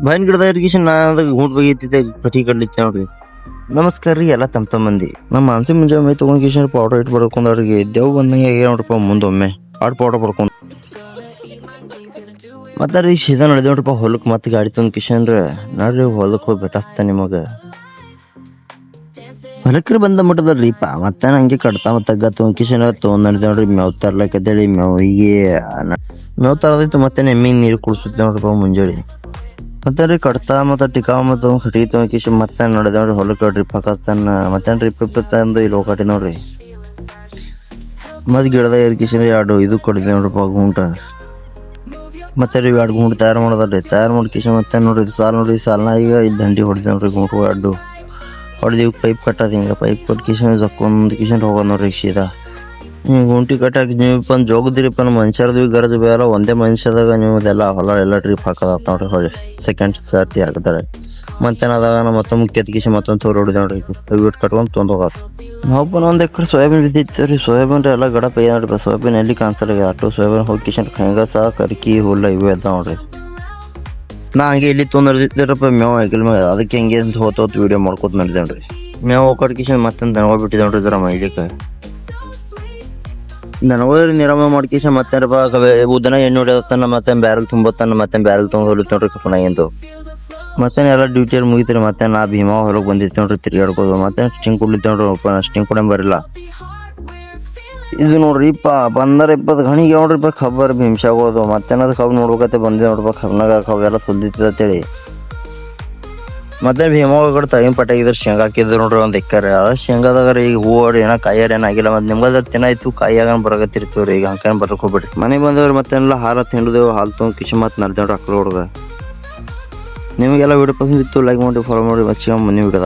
ಮಾವಿನ ಗಿಡದ ಇರಿಗೇಷನ್ ನಾದಾಗ ಗೂಟ್ ಬೈತಿದ್ದೆ ಕಟಿ ಕಡ್ಲಿಕ್ಕೆ ನೋಡ್ರಿ. ನಮಸ್ಕಾರ ರೀ ಎಲ್ಲ ತಮ್ಮ ಮಂದಿ. ನಮ್ಮ ಮಾನ್ಸಿ ಮುಂಜಾನೆ ಮೈ ತೊಗೊಂಡ್ಕಿಶನ್ ಪೌಡರ್ ಇಟ್ಟು ಬಡ್ಕೊಂಡು ಅವ್ರಿಗೆ ದೇವ್ ಬಂದಂಗೆ ಹೇಗೆ ನೋಡ್ರಪ್ಪ ಮುಂದೊಮ್ಮೆ ಆಡ್ ಪೌಡರ್ ಬಡ್ಕೊಂಡು ಮತ್ತೆ ರೀ ಸೀದಾ ನಡೆದ ನೋಡ್ರಪ್ಪ ಹೊಲಕ್ಕೆ ಮತ್ತೆ ಗಾಡಿ ತಂದು ಕಿಶನ್ ರೀ ನೋಡ್ರಿ ಹೊಲಕ್ಕೆ ಹೋಗಿ ಬೆಟಸ್ತ ನಿಮಗೆ ಹೊಲಕ್ರಿ ಬಂದ ಮುಟ್ಟದಲ್ರಿಪ್ಪ ಮತ್ತೆ ಹಂಗೆ ಕಟ್ತಾ ತಗ್ಗ ತೊಗೊಂಡ್ಕಿಶನ್ ತೊಗೊಂಡ್ ನಡೆದ ನೋಡ್ರಿ ಮೇವ್ ತರ್ಲಕ್ಕದೇಳಿ ಮೇವ್ ತರದೈತು ಮತ್ತೆ ಎಮ್ಮಿಗೆ ನೀರು ಕುಡಿಸುತ್ತೆ ನೋಡ್ರಪ್ಪ ಮುಂಜಾನೆ ಮತ್ತೆ ರೀ ಕಟ್ತಾ ಮತ್ತು ಟಿಕಾವ್ ಮತ್ತು ಕಟ್ಟಿಗೆ ತೊಗೊಂಡ್ಕಿಶ್ ಮತ್ತೆ ನಡೆದ ನೋಡ್ರಿ ಹೊಲಕ್ಕೆ ಡ್ರಿಪ್ ಹಾಕತ್ತಾನ ಮತ್ತೆ ಡ್ರಿಪ್ ತಂದು ಇಲ್ಲಿ ಹೋಗಟ್ಟಿ ನೋಡ್ರಿ ಮತ್ತೆ ಗಿಡದ ಇರ್ಕಿಶನ್ ಎರಡು ಇದು ಕೊಡಿದೆ ನೋಡ್ರಪ್ಪ ಗುಂಟ ಮತ್ತೆ ರೀ ಎರಡು ಗುಂಟು ತಯಾರು ಮಾಡೋದಲ್ರಿ ತಯಾರು ಮಾಡ್ಕಿಶ್ ಮತ್ತೆ ನೋಡ್ರಿ ಸಾಲ ನೋಡ್ರಿ ಸಾಲನ ಈಗ ಇದು ದಂಡಿ ಹೊಡೆದ ನೋಡ್ರಿ ಗುಂಟು ಎರಡು ಹೊಡೆದು ಪೈಪ್ ಕಟ್ಟದ ಹಿಂಗೆ ಪೈಪ್ ಕೊಟ್ಟು ಕಿಶನ್ ಜಕ್ಕೊಂದು ಕಿಶನ್ ಹೋಗೋದು ನೋಡ್ರಿ ಸೀದಾ ಹಿಂಗೆ ಗುಂಟಿ ಕಟ್ಟಾಕಿ ನೀವು ಜೋಗದಿರಿಪ್ಪ ಮನುಷ್ಯರದು ಗರಜು ಬೇರೆ ಒಂದೇ ಮನುಷ್ಯದಾಗ ನೀವು ಅದೆಲ್ಲ ಹೊಲ ಎಲ್ಲ ಟ್ರಿಪ್ ಹಾಕೋದ ನೋಡ್ರಿ ಹೊಳ್ಳಿ ಸೆಕೆಂಡ್ ಸರ್ತಿ ಹಾಕಿದ್ದಾರೆ ಮತ್ತೇನದಾಗ ಮತ್ತೊಂದು ಕೆತ್ಕಿಶಿ ಮತ್ತೊಂದು ತೋರು ಹೊಡೆದ ನೋಡ್ರಿ ಇಟ್ಟು ಕಟ್ಕೊಂಡು ತೊಂದು ಹೋಗೋದು ನಾವಪ್ಪ ಒಂದು ಎಕರೆ ಸೋಯಾಬೀನ್ ಬಿದ್ದಿತ್ತು ರೀ ಸೋಯಾಬೀನ್ ಎಲ್ಲ ಗಡ ಪೈ ನೋಡ್ರಿ ಸೋಯಾಬೀನ್ ಎಲ್ಲಿ ಕಾಣಿಸಲ್ಲ ಆಟೋ ಸೋಯಾಬೀನ್ ಹೋಗಿ ಕಿಶನ್ ಹೆಂಗಸ ಕರ್ಕಿ ಹುಲ್ಲ ಇವೆ ಅದ ನೋಡ್ರಿ ನಾ ಹಂಗೆ ಇಲ್ಲಿ ತೊಂದಿರ್ತಿದ್ರಪ್ಪ ಮೇವು ಆಗಿಲ್ಲ ಮ್ಯಾಗ ಅದಕ್ಕೆ ಹೆಂಗೆ ಅಂತ ಹೋತು ವೀಡಿಯೋ ಮಾಡ್ಕೊತ ನಡೆದೇವ್ರಿ ಮೇವು ಹೋಗ್ಕಿಶನ್ ಮತ್ತೊಂದು ದನಗಳು ಬಿಟ್ಟಿದೆ ನೋಡ್ರಿ ಜರ ಮೈಲಿಕ್ಕೆ ದನಗಳು ನಿರಾಮ ಮಾಡ್ಕಿಶನ್ ಮತ್ತೇನಪ್ಪ ಉದ್ದನ ಎಣ್ಣೆ ಹೊಡೆಯತ್ತಾನ ಮತ್ತೆ ಬ್ಯಾರಲ್ ತುಂಬತ್ತಾನ ಮತ್ತೆ ಬ್ಯಾರಲ್ ತೊಗೊಂಡು ಹೊಲಿತ್ ನೋಡ್ರಿ ಕಪ್ಪನಾಗಿಂದು ಮತ್ತೇನು ಎಲ್ಲ ಡ್ಯೂಟಿಯಲ್ಲಿ ಮುಗಿತೀರಿ ಮತ್ತೆ ನಾ ಭೀಮಾ ಹೊರಗೆ ಬಂದಿತ್ತು ನೋಡ್ರಿ ತಿರ್ಗಾಡ್ಕೋದು ಮತ್ತೆ ಸ್ಟಿಂಗ್ ಕುಡ್ಲಿತ್ತು ನೋಡ್ರಿ ಸ್ಟಿಂಗ್ ಕೂಡ ಬರಿಲ್ಲ ಇದು ನೋಡ್ರಿ ಬಂದರೆ 20 ಗಣಿಗೆ ನೋಡ್ರಿಪ್ಪ ಖಬ್ಬರ್ ಭೀಮ್ಸಾಗೋದು ಮತ್ತೇನಾದ್ರು ಖಬ್ ನೋಡ್ಬೇಕತ್ತೆ ಬಂದಿದೆ ನೋಡ್ರಿಪ್ಪ ಖಬ್ನಾಗ ಖಬೆಲ್ಲ ಸುದ್ದಿತ್ತೇಳಿ ಮತ್ತೆ ಭೀಮಾ ಕಡೆ ತಗಿನ ಪಟ್ಟಾಗಿದ್ರೆ ಶೇಂಗಾ ಹಾಕಿದ್ರು ನೋಡ್ರಿ ಒಂದು ಎಕ್ಕರೆ ಅದ ಶೇಂಗಾದಾಗ ರೀ ಈಗ ಹೂವಾಡಿ ಏನೋ ಕಾಯಿಯಾರ ಏನಾಗಿಲ್ಲ ಮತ್ತೆ ನಿಮ್ಗೆ ತಿನ್ನಾಯ್ತು ಕಾಯಿಯಾಗ ಬರಕತ್ತಿರ್ತೀವಿ ರೀ ಈಗ ಹಂಗೆ ಬರಕ್ಕೆ ಹೋಗ್ಬಿಡ್ರಿ ಮನೆಗೆ ಬಂದವ್ರಿ ಮತ್ತೆಲ್ಲ ಹಾಲು ತಿಂಡಿದೆವು ಹಾಲು ತೊಗೊಂಡು ಕಿಶನ್ ಮತ್ತೆ ನಡ್ದೇವ್ರಿ ಅಕ್ಕಳ ಹುಡುಗ ನಿಮಗೆಲ್ಲ ವಿಡಿಯೋ ಪಸಂದ್ ಇತ್ತು ಲೈಕ್ ಮಾಡಿ ಫಾಲೋ ಮಾಡಿ ಮತ್ತೆ ಮುಂದಿನ ವಿಡಿಯೋ